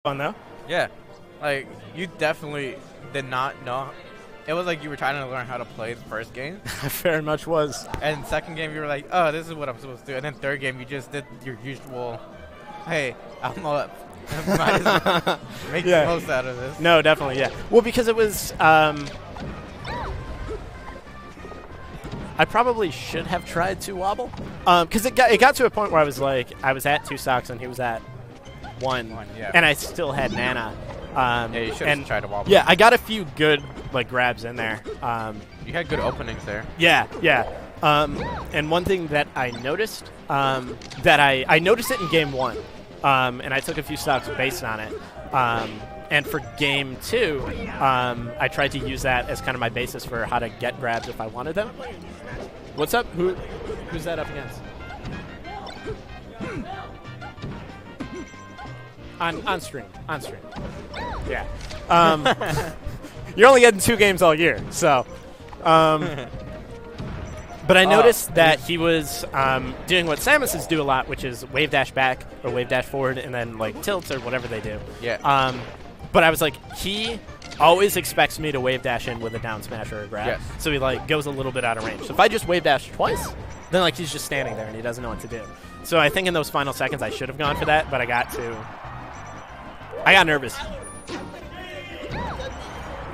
Fun though. Yeah, like you definitely did not know. It was like you were trying to learn how to play the first game. Very much was. And second game you were like, oh, this is what I'm supposed to do. And then third game you just did your usual, hey, I'm up. Might as well make the most out of this. No, definitely, yeah. Well, because it was, I probably should have tried to wobble. Because it got to a point where I was like, I was at 2 stocks and he was at one, yeah. And I still had Nana. Yeah, you should have tried to wobble. Yeah, I got a few good like grabs in there. You had good openings there. Yeah, yeah. And one thing that I noticed, that I noticed it in game 1, and I took a few stocks based on it. And for game 2, I tried to use that as kind of my basis for how to get grabs if I wanted them. What's up? Who's that up against? On stream. Yeah. You're only getting 2 games all year, so. But I noticed that he was doing what Samus's do a lot, which is wave dash back or wave dash forward and then like tilts or whatever they do. Yeah. But I was like, he always expects me to wave dash in with a down smash or a grab. Yes. So he like goes a little bit out of range. So if I just wave dash twice, then like he's just standing there and he doesn't know what to do. So I think in those final seconds I should have gone for that, but I got nervous.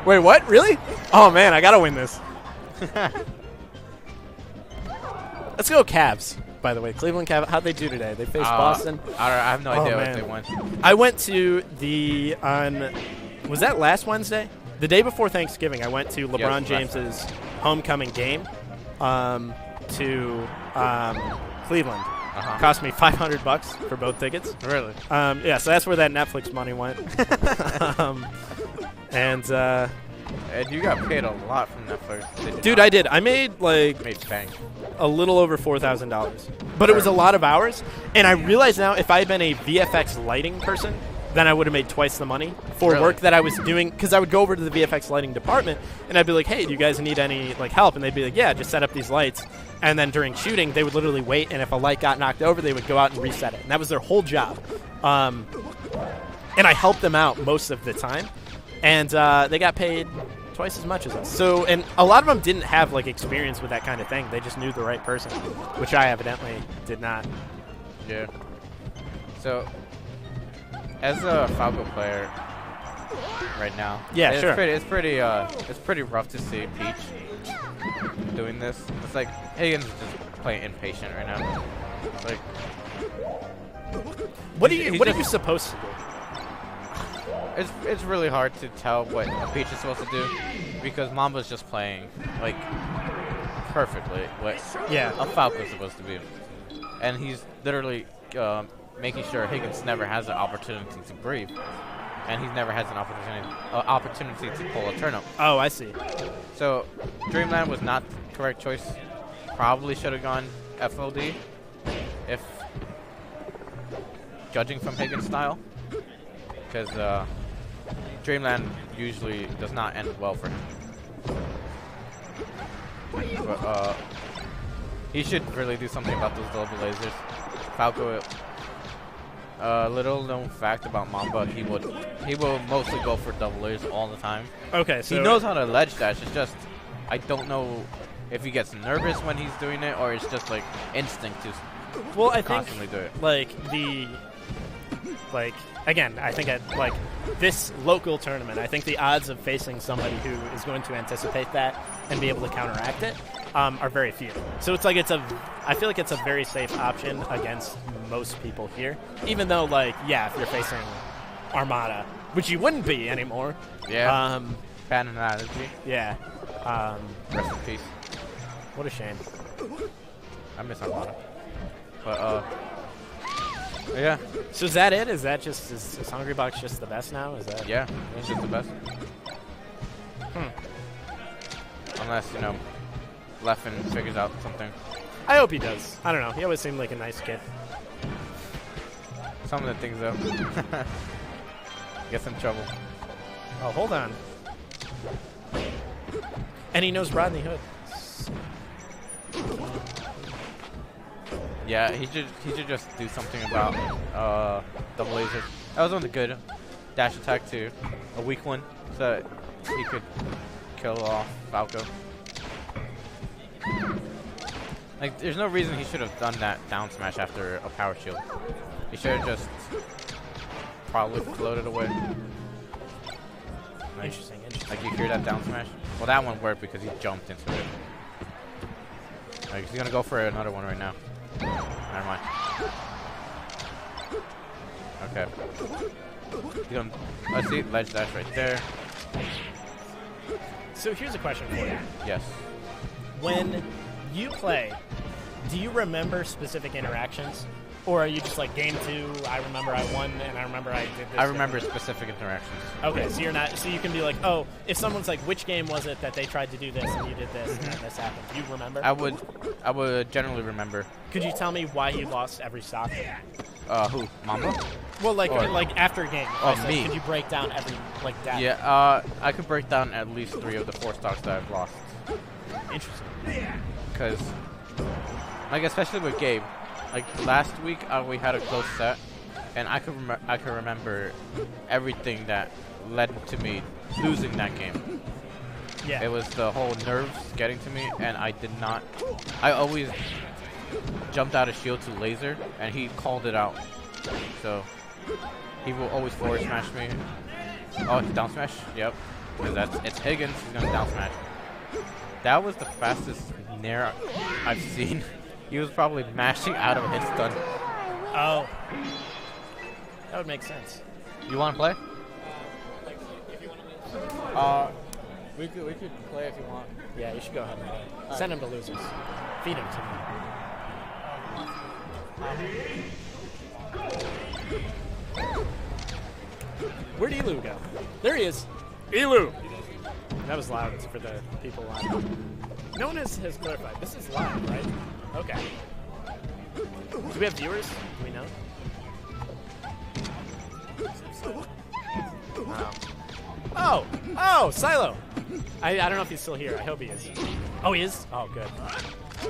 Wait, what? Really? Oh man, I gotta win this. Let's go Cavs, by the way. Cleveland Cavs, how'd they do today? They faced Boston. I have no idea what they won. I went to was that last Wednesday? The day before Thanksgiving, I went to LeBron James's homecoming game to Cleveland. Cost me $500 for both tickets. Really? Yeah, so that's where that Netflix money went. And you got paid a lot from Netflix. Dude, I did. I made like bank. A little over $4,000. But it was a lot of hours. And I realize now if I had been a VFX lighting person, then I would have made twice the money for work that I was doing. Because I would go over to the VFX lighting department, and I'd be like, hey, do you guys need any like help? And they'd be like, yeah, just set up these lights. And then during shooting, they would literally wait, and if a light got knocked over, they would go out and reset it. And that was their whole job. And I helped them out most of the time. And they got paid twice as much as us. So, and a lot of them didn't have like experience with that kind of thing. They just knew the right person, which I evidently did not. Yeah. So, as a Falco player right now, it's pretty rough to see Peach doing this. It's like Higgins is just playing impatient right now. Like, what are you supposed to do? It's really hard to tell what Peach is supposed to do because Mamba's just playing like perfectly what a Falco's supposed to be, and he's literally making sure Higgins never has an opportunity to breathe, and he never has an opportunity to pull a turnip. Oh, I see. So Dreamland was not the correct choice. Probably should have gone FOD if judging from Higgins' style, because Dreamland usually does not end well for him. But he should really do something about those double lasers. Falco, little known fact about Mamba, he will mostly go for double lasers all the time. Okay, so he knows how to ledge dash. It's just I don't know if he gets nervous when he's doing it or it's just like instinct to constantly do it. Again, I think at like this local tournament, I think the odds of facing somebody who is going to anticipate that and be able to counteract it are very few. So it's like I feel like it's a very safe option against most people here. Even though, like, yeah, if you're facing Armada, which you wouldn't be anymore. Yeah. Bad analogy. Yeah. Rest in peace. What a shame. I miss Armada. But yeah. So is that it? Is that just is Hungrybox just the best now? Is that? Yeah, he's just the best. Unless Leffen figures out something. I hope he does. I don't know. He always seemed like a nice kid. Some of the things though. Gets in trouble. Oh, hold on. And he knows Rodney Hood. Yeah, he should just do something about double lasers. That was one of the good dash attack to a weak one so that he could kill off Falco. Like, there's no reason he should have done that down smash after a power shield. He should have just probably floated away. Like, Interesting. Like, you hear that down smash? Well, that one worked because he jumped into it. Like, he's gonna go for another one right now. Never mind. Okay. He's gonna, let's see, ledge dash right there. So here's a question for you. Yes. When you play, do you remember specific interactions? Or are you just like, game 2, I remember I won, and I remember I did this? I remember specific interactions. Okay, so you're not, so you can be like, oh, if someone's like, which game was it that they tried to do this, and you did this, and then this happened? Do you remember? I would generally remember. Could you tell me why you lost every stock? Who? Mamba? Well, like after a game. Me. Could you break down every, like, that? Yeah, I could break down at least 3 of the 4 stocks that I've lost. Interesting. Because, like, especially with Gabe, like, last week we had a close set, and I could remember everything that led to me losing that game. Yeah. It was the whole nerves getting to me, and I always jumped out of shield to laser, and he called it out. So he will always forward smash me. Oh, he down smash? Yep. Because it's Higgins, he's gonna down smash. That was the fastest nair I've seen. He was probably mashing out of his stun. Oh. That would make sense. You wanna play? We could play if you want. Yeah, you should go ahead and play. Send him to losers. Feed him to me. Where'd Elu go? There he is. Elu! That was loud for the people live. No one has clarified. This is live, right? Okay. Do we have viewers? Do we know? Wow. Oh, Silo. I don't know if he's still here. I hope he is. Oh, he is? Oh, good.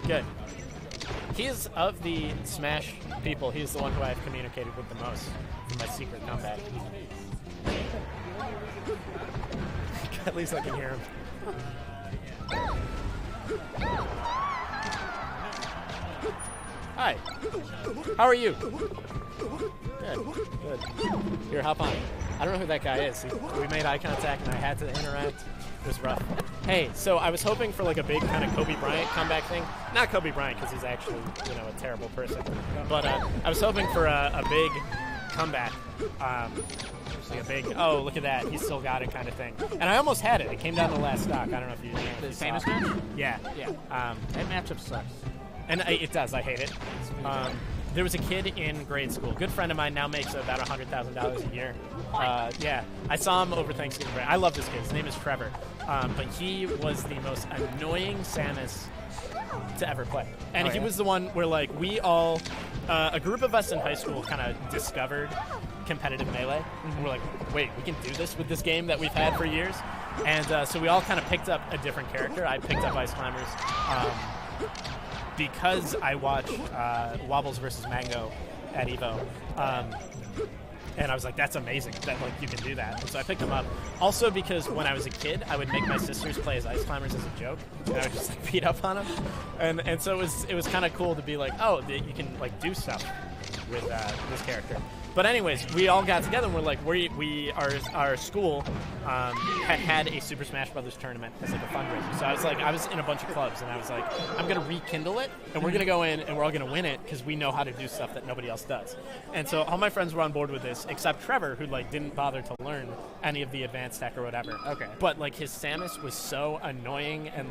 Good. He is, of the Smash people, he's the one who I've communicated with the most for my secret comeback. At least I can hear him. Hi. How are you? Good. Good. Here, hop on. I don't know who that guy is. We made eye contact and I had to interact. It was rough. Hey, so I was hoping for like a big kind of Kobe Bryant comeback thing. Not Kobe Bryant because he's actually, you know, a terrible person. But I was hoping for a big comeback. Like a big, oh, look at that, he still got it kind of thing. And I almost had it. It came down to the last stock. I don't know if you The famous match? Yeah. Yeah. That matchup sucks. And it does. I hate it. There was a kid in grade school, good friend of mine, now makes about $100,000 a year. Yeah, I saw him over Thanksgiving break. I love this kid. His name is Trevor. But he was the most annoying Samus to ever play. And he was the one where, like, we all, a group of us in high school kind of discovered competitive Melee. And we're like, wait, we can do this with this game that we've had for years? And so we all kind of picked up a different character. I picked up Ice Climbers. Because I watched Wobbles versus Mango at EVO, and I was like, that's amazing that like you can do that. And so I picked them up. Also because when I was a kid, I would make my sisters play as Ice Climbers as a joke, and I would just like beat up on them. And so it was kind of cool to be like, oh, you can like do stuff with this character. But anyways, we all got together and we're like, our school had a Super Smash Brothers tournament as like a fundraiser. So I was in a bunch of clubs and I was like, I'm gonna rekindle it and we're gonna go in and we're all gonna win it because we know how to do stuff that nobody else does. And so all my friends were on board with this except Trevor, who like didn't bother to learn any of the advanced tech or whatever. Okay. But like his Samus was so annoying and like